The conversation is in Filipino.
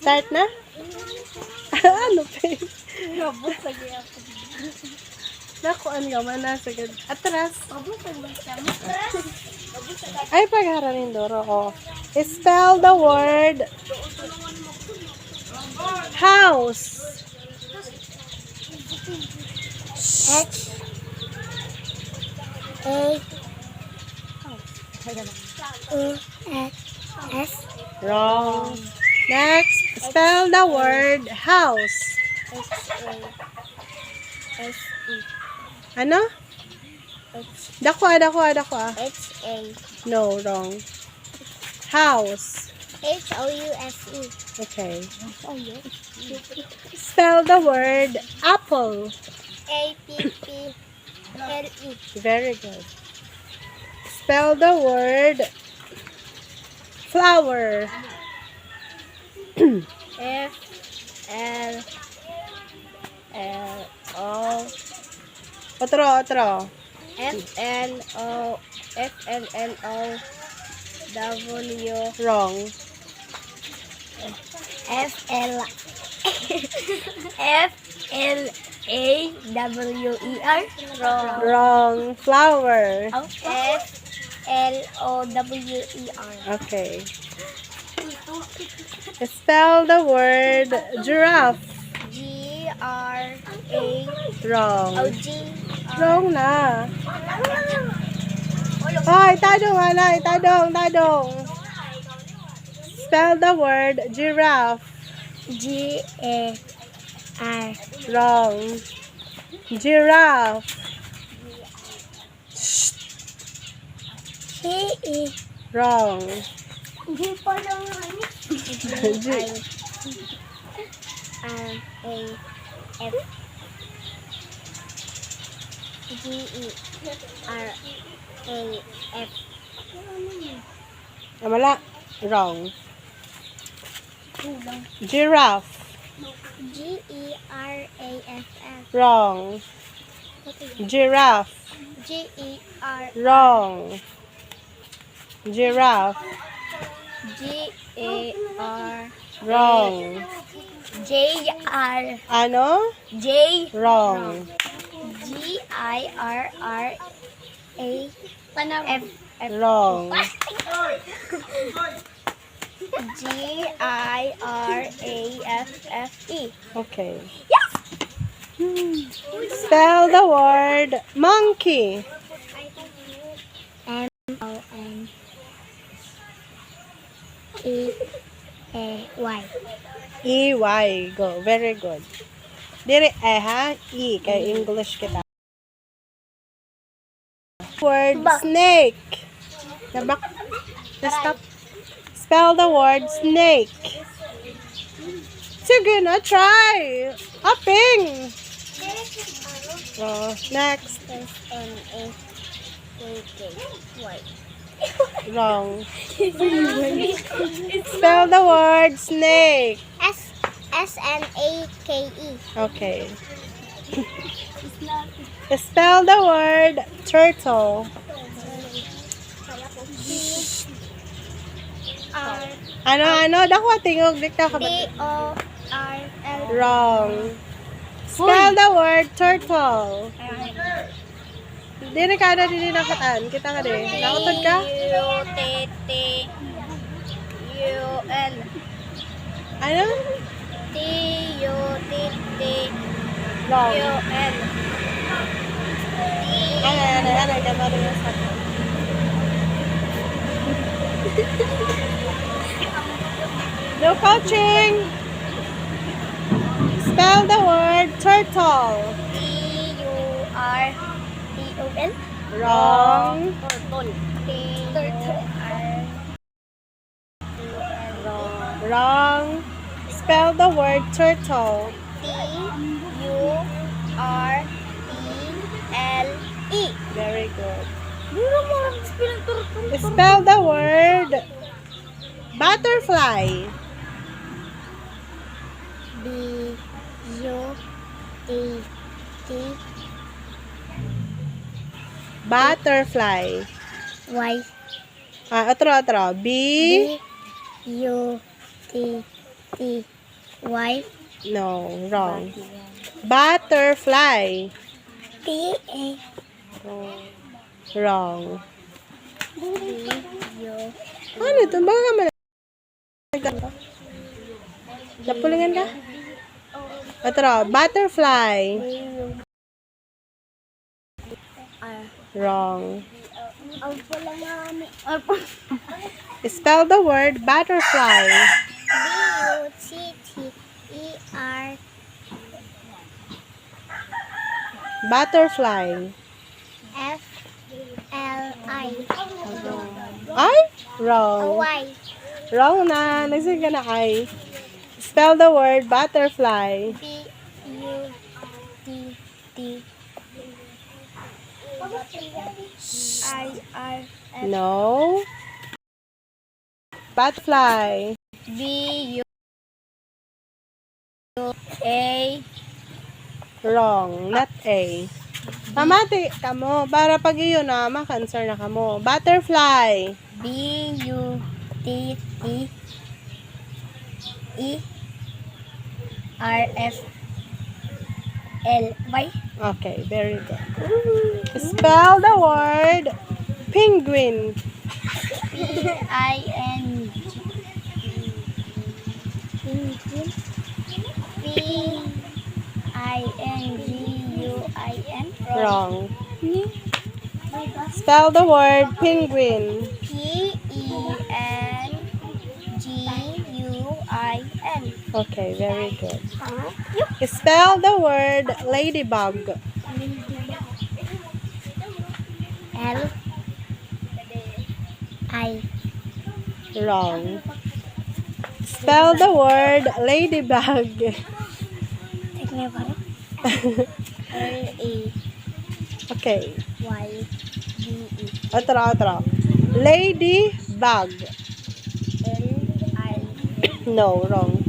Start na? Ano pa? Robot sa gaya ko. Nakuan ka man na. Sagad. Atras. Robot sa gaya Ay, pagharanin Doro. Oh. Spell the word house. H A U S. Wrong. Next, spell the word house. H A S E. Ano? Dako. H A No, wrong. House. H O U S E. Okay. Oh yeah. Spell the word apple. A P P L E. Very good. Spell the word flower. F L L O Otro. F L O W Wrong. F L F L A W E R. Wrong. Wrong. Flower. F L O W E R. Okay. Spell the word giraffe. G R A Wrong. O G. Wrong na. Ay, tadong. Spell the word giraffe. G A R. Wrong. Giraffe. G E. Wrong. G pa lang G. R A F G E R A F. Wala. Wrong. Giraffe. G E R A F F. Wrong. Giraffe. G E R Wrong. Giraffe. G A R Wrong. J R Ano? J Wrong. G I R R A F F. Wrong. G I R A F F E. Okay. Spell the word monkey. M O N E A Y. E-Y. Go. Very good. Dire ha? E. Kay English kita. Word snake. Nabak. Stop. Spell the word snake. Sige na, try. Upping. Oh, next. S N A K K Y. Wrong. Spell the word snake. S N A K E. Okay. Spell the word turtle. R Ano? Dako tingog dikta ka ba? D O R L. Wrong. Spell the word turtle. Dili ka na dili nakatan. Kita ka din. Nakatod ka? U T T U L. Ano? T U T T Wrong. U L. Ano, gamaro yung sa No coaching. Spell the word turtle. T U R T O L. Wrong. Turtle. T U R Wrong. Spell the word turtle. T U R T L E. Very good. Duro mo ang spelling turtle. Spell the word butterfly. B U T T Butterfly. Y. Otro. B. B U T T Y. No, wrong. Butterfly. B. A. Wrong. B. U. Ano ito? Baka ka man. Napulingan ka? Ito raw, butterfly. R. Wrong. Ang pula namin. Spell the word butterfly. B-U-T-T-E-R. Butterfly. F-L-I. Ay? Wrong. Y. Wrong na. Nagsige ka na ay. Spell the word butterfly. B-U-T-T. I-R-F. No. Butterfly. B-U-A. Wrong. Not A. Mamati ka mo. Para pag iyon na, maka-answer na ka mo. Butterfly. B-U-T-T-E-R-F-L-Y. Okay, very good. Spell the word penguin. P-I-N-G. P-I-N-G-U-I-N. Wrong. Spell the word penguin. P-E-N-G-U-I-N. Okay, very good. Spell the word ladybug. L-I. Wrong. Spell the word ladybug. Take me about it. L-A-Y-B-E. Okay. Otro. Ladybug. L-I. No, wrong.